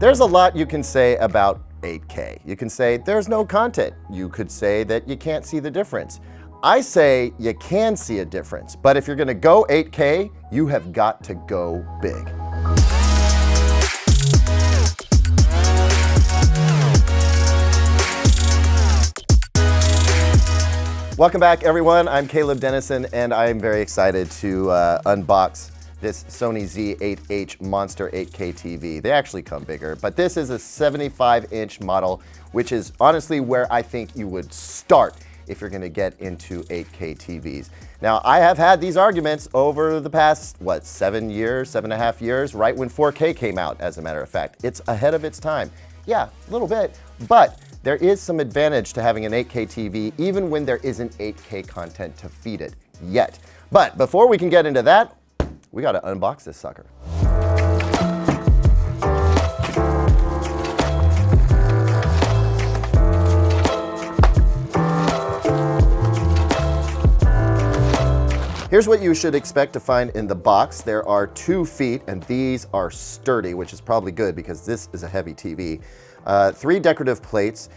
There's a lot you can say about 8K. You can say there's no content. You could say that you can't see the difference. I say you can see a difference, but if you're gonna go 8K, you have got to go big. Welcome back, everyone. I'm Caleb Dennison, and I'm very excited to unbox this Sony Z8H Monster 8K TV. They actually come bigger, but this is a 75-inch model, which is honestly where I think you would start if you're gonna get into 8K TVs. Now, I have had these arguments over the past, 7.5 years, right when 4K came out, as a matter of fact. It's ahead of its time. Yeah, a little bit, but there is some advantage to having an 8K TV, even when there isn't 8K content to feed it yet. But before we can get into that, we gotta unbox this sucker. Here's what you should expect to find in the box. There are 2 feet, and these are sturdy, which is probably good because this is a heavy TV. 3 decorative plates,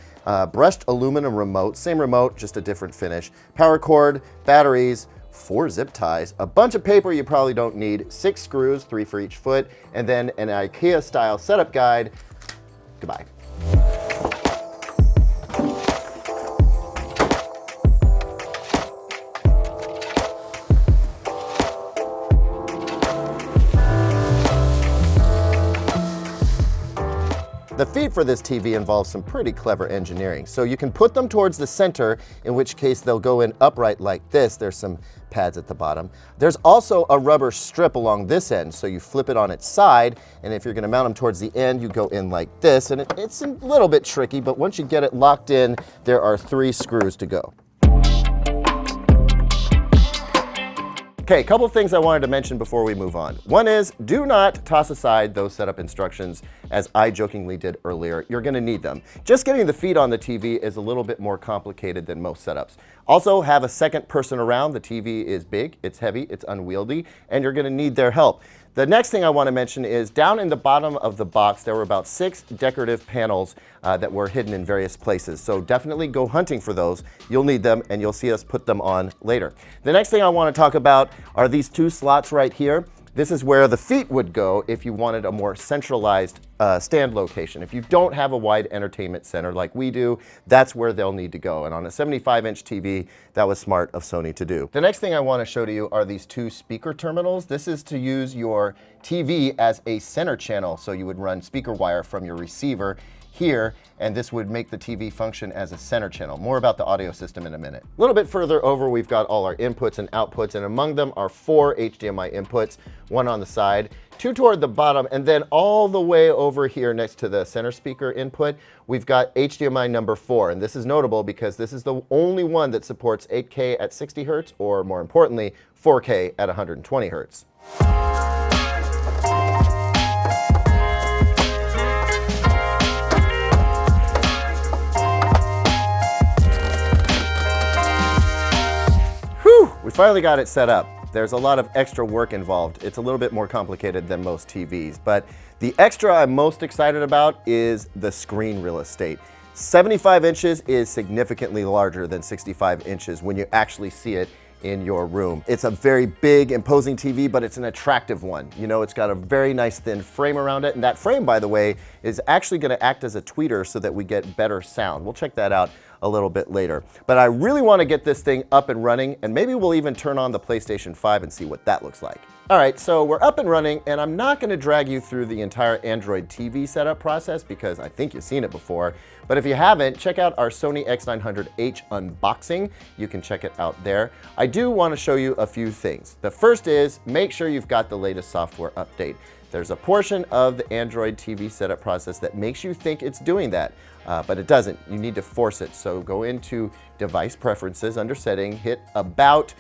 brushed aluminum remote, same remote, just a different finish, power cord, batteries, 4 zip ties, a bunch of paper you probably don't need, 6 screws, 3 for each foot, and then an IKEA-style setup guide. Goodbye. The feet for this TV involves some pretty clever engineering. So you can put them towards the center, in which case they'll go in upright like this. There's some pads at the bottom. There's also a rubber strip along this end, so you flip it on its side, and if you're gonna mount them towards the end, you go in like this, and it's a little bit tricky, but once you get it locked in, there are 3 screws to go. Okay, a couple of things I wanted to mention before we move on. One is, do not toss aside those setup instructions as I jokingly did earlier. You're gonna need them. Just getting the feet on the TV is a little bit more complicated than most setups. Also, have a second person around. The TV is big, it's heavy, it's unwieldy, and you're gonna need their help. The next thing I want to mention is down in the bottom of the box, there were about 6 decorative panels that were hidden in various places. So definitely go hunting for those. You'll need them, and you'll see us put them on later. The next thing I want to talk about are these 2 slots right here. This is where the feet would go if you wanted a more centralized stand location. If you don't have a wide entertainment center like we do, that's where they'll need to go. And on a 75-inch TV, that was smart of Sony to do. The next thing I want to show to you are these 2 speaker terminals. This is to use your TV as a center channel. So you would run speaker wire from your receiver here, and this would make the TV function as a center channel. More about the audio system in a minute. A little bit further over, we've got all our inputs and outputs, and among them are 4 HDMI inputs, 1 on the side, 2 toward the bottom, and then all the way over here next to the center speaker input, we've got HDMI number 4, and this is notable because this is the only one that supports 8K at 60 Hertz, or more importantly, 4K at 120 Hertz. We finally got it set up. There's a lot of extra work involved. It's a little bit more complicated than most TVs, but the extra I'm most excited about is the screen real estate. 75 inches is significantly larger than 65 inches when you actually see it in your room. It's a very big, imposing TV, but it's an attractive one. You know, it's got a very nice thin frame around it, and that frame, by the way, is actually gonna act as a tweeter so that we get better sound. We'll check that out a little bit later. But I really wanna get this thing up and running, and maybe we'll even turn on the PlayStation 5 and see what that looks like. All right, so we're up and running, and I'm not gonna drag you through the entire Android TV setup process because I think you've seen it before. But if you haven't, check out our Sony X900H unboxing. You can check it out there. I do wanna show you a few things. The first is, make sure you've got the latest software update. There's a portion of the Android TV setup process that makes you think it's doing that, but it doesn't. You need to force it. So go into Device Preferences under Setting, hit About,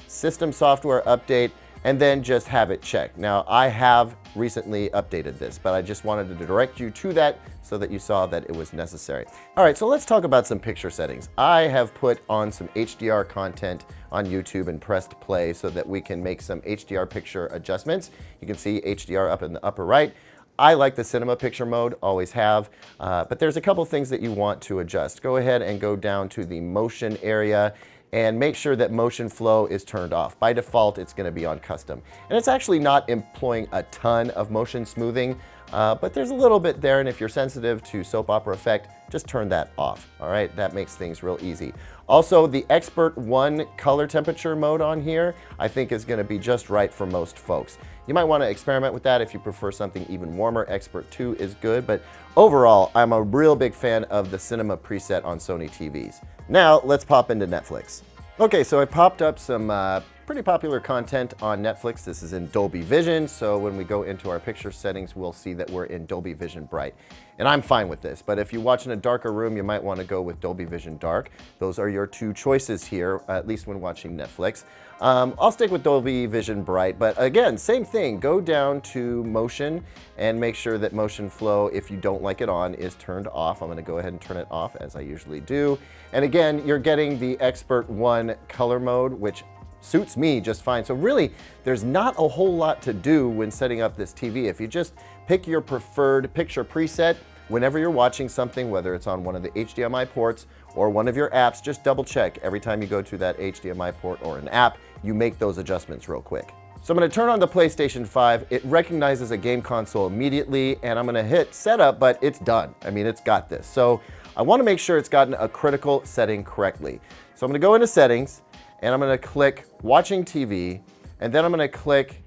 System Software Update, and then just have it checked. Now, I have recently updated this, but I just wanted to direct you to that so that you saw that it was necessary. All right, so let's talk about some picture settings. I have put on some HDR content on YouTube and pressed play so that we can make some HDR picture adjustments. You can see HDR up in the upper right. I like the cinema picture mode, always have, but there's a couple things that you want to adjust. Go ahead and go down to the motion area and make sure that motion flow is turned off. By default, it's going to be on custom. And it's actually not employing a ton of motion smoothing, but there's a little bit there, and if you're sensitive to soap opera effect, just turn that off. All right, that makes things real easy. Also, the Expert 1 color temperature mode on here, I think is going to be just right for most folks. You might want to experiment with that if you prefer something even warmer. Expert 2 is good, but overall, I'm a real big fan of the cinema preset on Sony TVs. Now, let's pop into Netflix. Okay, so I popped up some pretty popular content on Netflix. This is in Dolby Vision, so when we go into our picture settings, we'll see that we're in Dolby Vision Bright. And I'm fine with this, but if you watch in a darker room, you might want to go with Dolby Vision Dark. Those are your two choices here, at least when watching Netflix. I'll stick with Dolby Vision Bright, but again, same thing. Go down to motion and make sure that motion flow, if you don't like it on, is turned off. I'm going to go ahead and turn it off as I usually do. And again, you're getting the Expert 1 color mode, which suits me just fine. So really, there's not a whole lot to do when setting up this TV. If you just pick your preferred picture preset, whenever you're watching something, whether it's on one of the HDMI ports or one of your apps, just double check every time you go to that HDMI port or an app, you make those adjustments real quick. So I'm going to turn on the PlayStation 5. It recognizes a game console immediately, and I'm going to hit setup, but it's done. I mean, it's got this. So I want to make sure it's gotten a critical setting correctly. So I'm going to go into settings, and I'm going to click watching TV, and then I'm going to click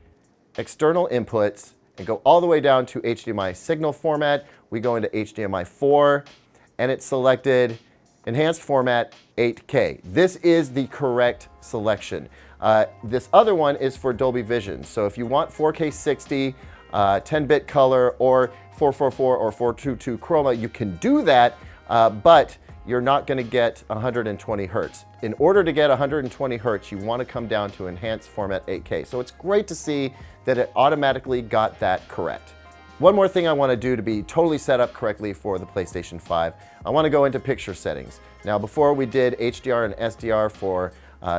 external inputs and go all the way down to HDMI signal format. We go into HDMI 4, and it's selected enhanced format 8K. This is the correct selection. This other one is for Dolby Vision. So if you want 4K 60, 10-bit color, or 444 or 422 chroma, you can do that, but you're not going to get 120 hertz. In order to get 120 hertz, you want to come down to enhanced format 8K. So it's great to see that it automatically got that correct. One more thing I want to do to be totally set up correctly for the PlayStation 5, I want to go into picture settings. Now, before we did HDR and SDR for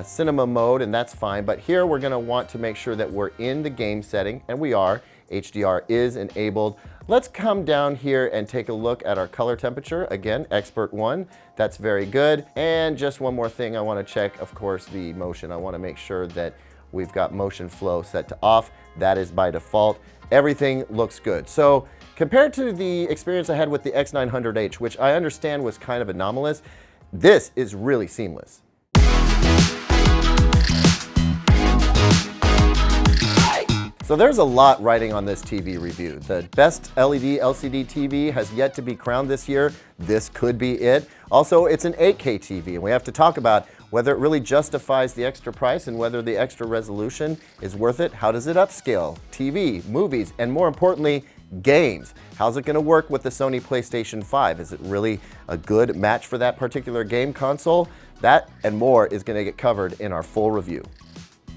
cinema mode, and that's fine, but here we're going to want to make sure that we're in the game setting, and we are. HDR is enabled. Let's come down here and take a look at our color temperature. Again, Expert 1, that's very good. And just one more thing I want to check, of course, the motion. I want to make sure that we've got motion flow set to off. That is by default. Everything looks good. So compared to the experience I had with the X900H, which I understand was kind of anomalous, this is really seamless. So there's a lot riding on this TV review. The best LED LCD TV has yet to be crowned this year. This could be it. Also, it's an 8K TV, and we have to talk about whether it really justifies the extra price and whether the extra resolution is worth it. How does it upscale TV, movies, and more importantly, games? How's it going to work with the Sony PlayStation 5? Is it really a good match for that particular game console? That and more is going to get covered in our full review.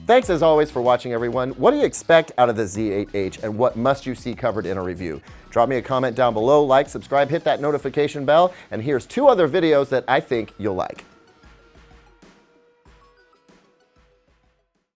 Thanks as always for watching, everyone. What do you expect out of the Z8H, and what must you see covered in a review? Drop me a comment down below, like, subscribe, hit that notification bell, and here's 2 other videos that I think you'll like.